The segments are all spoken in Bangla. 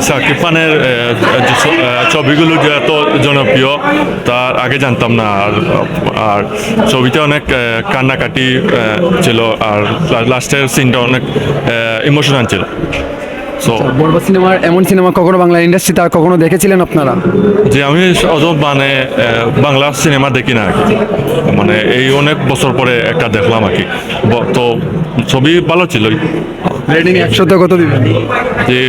শাকিব খানের ছবিগুলো যে এত জনপ্রিয় তার আগে জানতাম না। আর ছবিতে অনেক কান্নাকাটি ছিল, আর লাস্টের সিনটা অনেক ইমোশনাল ছিল। সো বরবাদ সিনেমার এমন সিনেমা কখনো বাংলা ইন্ডাস্ট্রিতে আর কখনো দেখেছিলেন আপনারা? যে আমি অত মানে বাংলা সিনেমা দেখি না আর কি, মানে এই অনেক বছর পরে একটা দেখলাম আর কি। তো ছবি ভালো ছিল। রেটিং 100-তে কত দিবেন? যে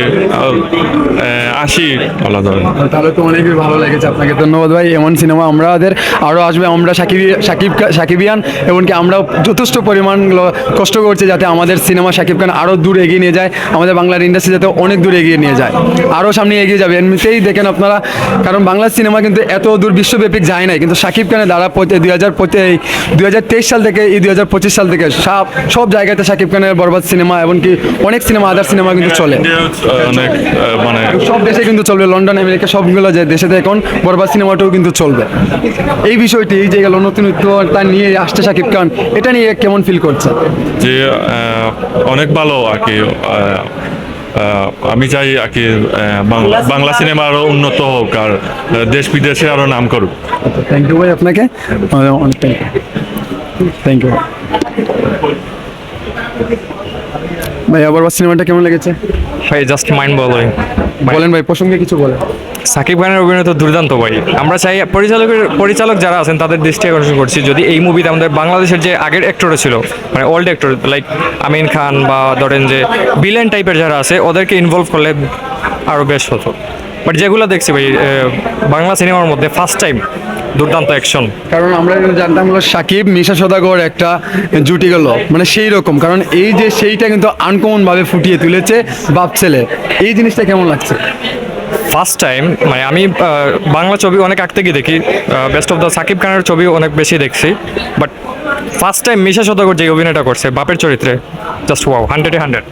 80 বলা ধরেন। তাহলে তো অনেকই ভালো লেগেছে আপনাকে, ধন্যবাদ ভাই। এমন সিনেমা আমাদের আরও আসবে, আমরা সাকিবিয়ান এমনকি আমরাও যথেষ্ট পরিমাণ কষ্ট করছি যাতে আমাদের সিনেমা শাকিব খান আরও দূর এগিয়ে নিয়ে যায়, আমাদের বাংলার ইন্ডাস্ট্রি যাতে অনেক দূর এগিয়ে নিয়ে যায়, আরও সামনে এগিয়ে যাবে। এমনিতেই দেখেন আপনারা, কারণ বাংলা সিনেমা কিন্তু এত দূর বিশ্বব্যাপী যায় নাই, কিন্তু শাকিব খানের দ্বারা 2023 সাল থেকে 2025 সাল থেকে সব জায়গাতে শাকিব খানের বরবাদ সিনেমা এমনকি অনেক সিনেমা, আদার সিনেমা কিন্তু চলে, অনেক মানে সব দেশে কিন্তু চলবে, লন্ডন আমেরিকা সবগুলো যে দেশেতে এখন বরবাদ সিনেমাটাও কিন্তু চলবে। এই বিষয়টি, এই যে গেল নতুনত্বতা নিয়ে আসছে শাকিব খান, এটা নিয়ে কেমন ফিল করছে? যে অনেক ভালো আর কি। আমি চাই আর কি বাংলা সিনেমা আরও উন্নত হোক আর দেশ বিদেশে আরও নাম করুক। থ্যাংক ইউ ভাই আপনাকে, অনেক থ্যাংক ইউ ভাই। বরবাদ সিনেমাটা কেমন লেগেছে? ভাই জাস্ট মাইন্ড ব্লোয়িং। বলেন ভাই, প্রসঙ্গে কিছু বলেন। সাকিব খানের অভিনয় তো দুর্দান্ত ভাই। আমরা চাই পরিচালক যারা আছেন তাদের দৃষ্টি আকর্ষণ করছি, যদি এই মুভিতে আমাদের বাংলাদেশের যে আগের অ্যাক্টররা ছিল, মানে old actor like Amin Khan বা ধরেন যে ভিলেন টাইপের যারা আছে, ওদেরকে ইনভলভ করলে আরও বেশ হতো। বাট যেগুলো দেখছি ভাই বাংলা সিনেমার মধ্যে ফার্স্ট টাইম দুর্দান্ত অ্যাকশন। কারণ আমরা জানতাম হলো সাকিব মিশা সওদাগর একটা জুটি গেল, মানে সেই রকম, কারণ এই যে সেইটা কিন্তু আনকমনভাবে ফুটিয়ে তুলেছে বাপ ছেলে। এই জিনিসটা কেমন লাগছে? ফার্স্ট টাইম মানে আমি বাংলা ছবি অনেক আগ থেকে দেখি, বেস্ট অফ দ্য সাকিব খানের ছবি অনেক বেশি দেখছি, বাট ফার্স্ট টাইম মিশা সওদাগর যে অভিনয়টা করছে বাপের চরিত্রে, জাস্ট ওয়াও, 100-এ 100।